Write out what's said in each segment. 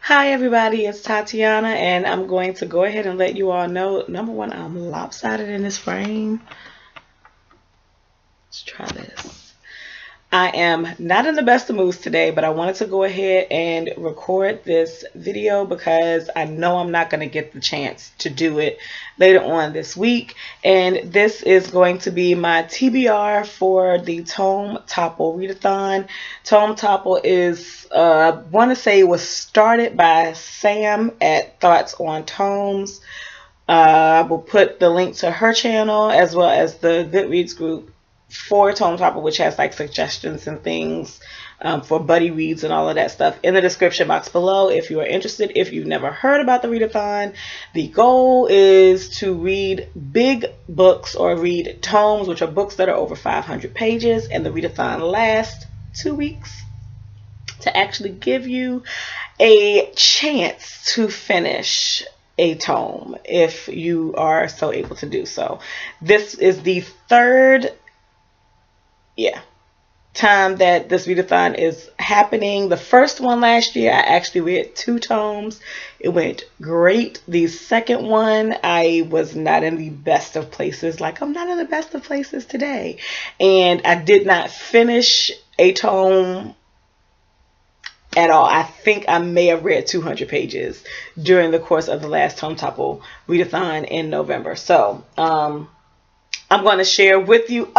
Hi, everybody, it's Tatiana, and I'm going to go ahead and let you all know number one, I'm lopsided in this frame. Let's try this. I am not in the best of moods today, but I wanted to go ahead and record this video because I know I'm not going to get the chance to do it later on this week. And this is going to be my TBR for the Tome Topple readathon. Tome Topple is, I want to say, was started by Sam at Thoughts on Tomes. I will put the link to her channel as well as the Goodreads group for Tome Topple, which has like suggestions and things for buddy reads and all of that stuff in the description box below if you are interested. If you've never heard about the readathon, the goal is to read big books or read tomes, which are books that are over 500 pages, and the readathon lasts 2 weeks to actually give you a chance to finish a tome if you are so able to do so. This is the third time that this readathon is happening. The first one last year, I actually read 2 tomes. It went great. The second one, I was not in the best of places. Like, I'm not in the best of places today. And I did not finish a tome at all. I think I may have read 200 pages during the course of the last Tome Topple readathon in November. So, I'm going to share with you,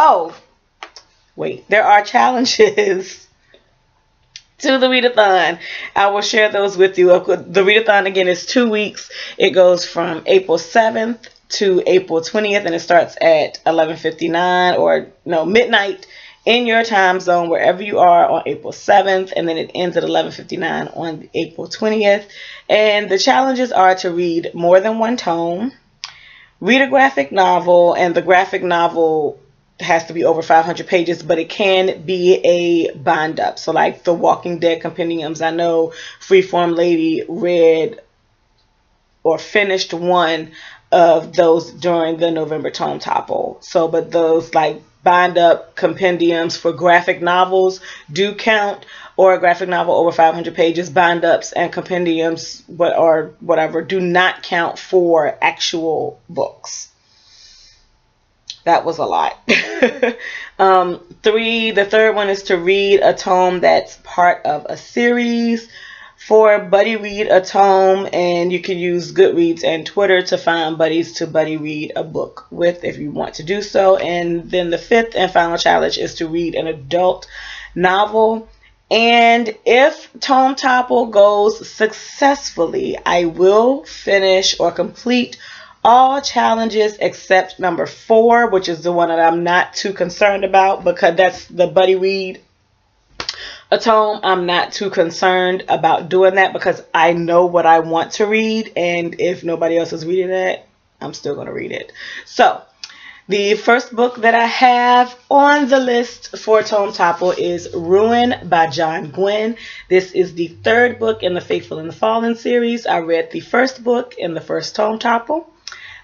wait, there are challenges to the readathon. I will share those with you. The readathon, again, is 2 weeks. It goes from April 7th to April 20th, and it starts at 11:59 or no, midnight in your time zone, wherever you are, on April 7th, and then it ends at 11:59 on April 20th. And the challenges are to read more than 1 tome, read a graphic novel, and the graphic novel has to be over 500 pages, but it can be a bind up. So like the Walking Dead compendiums, I know Freeform Lady read or finished one of those during the November Tome Topple. So, but those like bind up compendiums for graphic novels do count, or a graphic novel over 500 pages. Bind ups and compendiums or whatever do not count for actual books. That was a lot. The third one is to read a tome that's part of a series. 4, buddy read a tome, and you can use Goodreads and Twitter to find buddies to buddy read a book with if you want to do so. And then the 5th and final challenge is to read an adult novel. And if Tome Topple goes successfully, I will finish or complete all challenges except number 4, which is the one that I'm not too concerned about, because that's the buddy read a tome. I'm not too concerned about doing that because I know what I want to read, and if nobody else is reading it, I'm still going to read it. So the first book that I have on the list for Tome Topple is Ruin by John Gwynne. This is the 3rd book in the Faithful and the Fallen series. I read the first book in the first Tome Topple.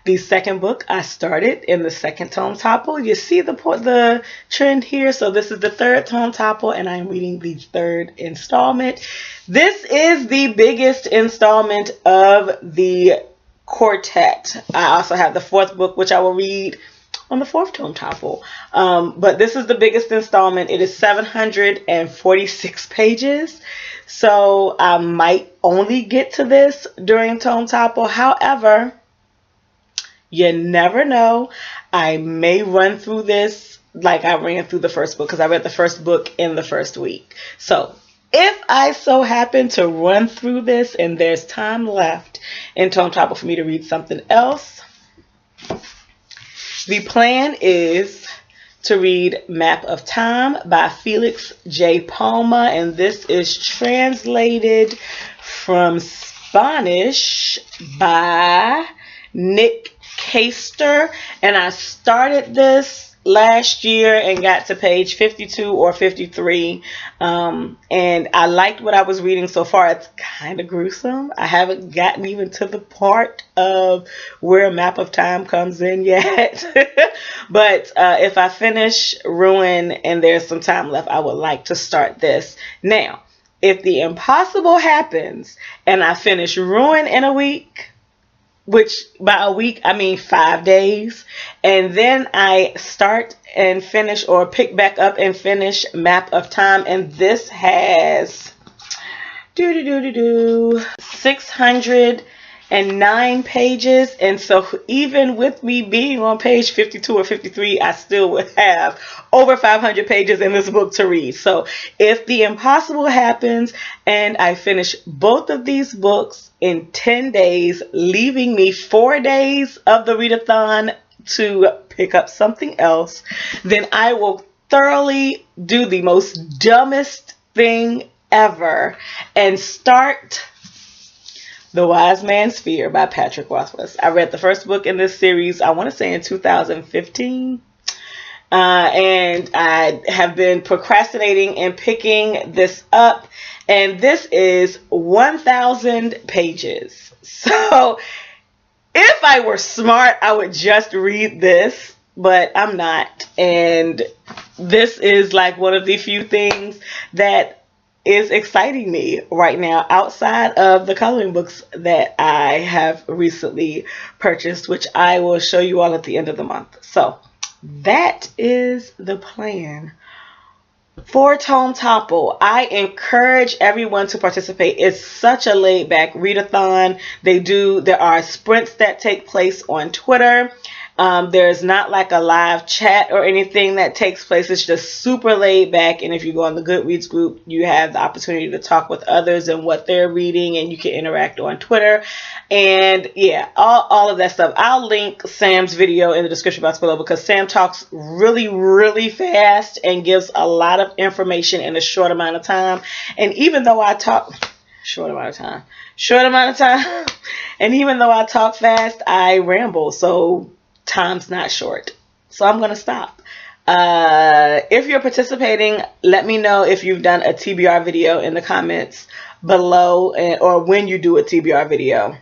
The second book I started in the second Tome Topple. You see the trend here. So this is the 3rd Tome Topple, and I'm reading the 3rd installment. This is the biggest installment of the quartet. I also have the 4th book, which I will read on the 4th Tome Topple. But this is the biggest installment. It is 746 pages. So I might only get to this during Tome Topple. However, you never know. I may run through this like I ran through the first book, because I read the first book in the first week. So if I so happen to run through this and there's time left in Tome Topple for me to read something else, the plan is to read Map of Time by Felix J. Palma, and this is translated from Spanish by Nick Caster, and I started this last year and got to page 52 or 53, and I liked what I was reading so far. It's kind of gruesome. I haven't gotten even to the part of where a Map of Time comes in yet. But if I finish Ruin and there's some time left, I would like to start this. Now, if the impossible happens and I finish Ruin in a week, which by a week I mean 5 days, and then I start and finish or pick back up and finish Map of Time, and this has 609 pages, and so even with me being on page 52 or 53, I still would have over 500 pages in this book to read. So if the impossible happens and I finish both of these books in 10 days, leaving me 4 days of the readathon to pick up something else, then I will thoroughly do the most dumbest thing ever and start The Wise Man's Fear by Patrick Rothfuss. I read the first book in this series, I want to say in 2015. And I have been procrastinating and picking this up. And this is 1,000 pages. So if I were smart, I would just read this, but I'm not. And this is like one of the few things that is exciting me right now outside of the coloring books that I have recently purchased, which I will show you all at the end of the month. So that is the plan for Tome Topple. I encourage everyone to participate. It's such a laid back readathon. There are sprints that take place on Twitter. There's not like a live chat or anything that takes place. It's just super laid back. And if you go on the Goodreads group, you have the opportunity to talk with others and what they're reading, and you can interact on Twitter. And yeah, all of that stuff. I'll link Sam's video in the description box below because Sam talks really, really fast and gives a lot of information in a short amount of time. And even though I talk short amount of time, and even though I talk fast, I ramble. So time's not short. So I'm going to stop. If you're participating, let me know if you've done a TBR video in the comments below, or when you do a TBR video.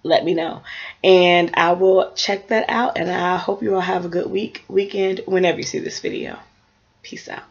Let me know. And I will check that out. And I hope you all have a good weekend, whenever you see this video. Peace out.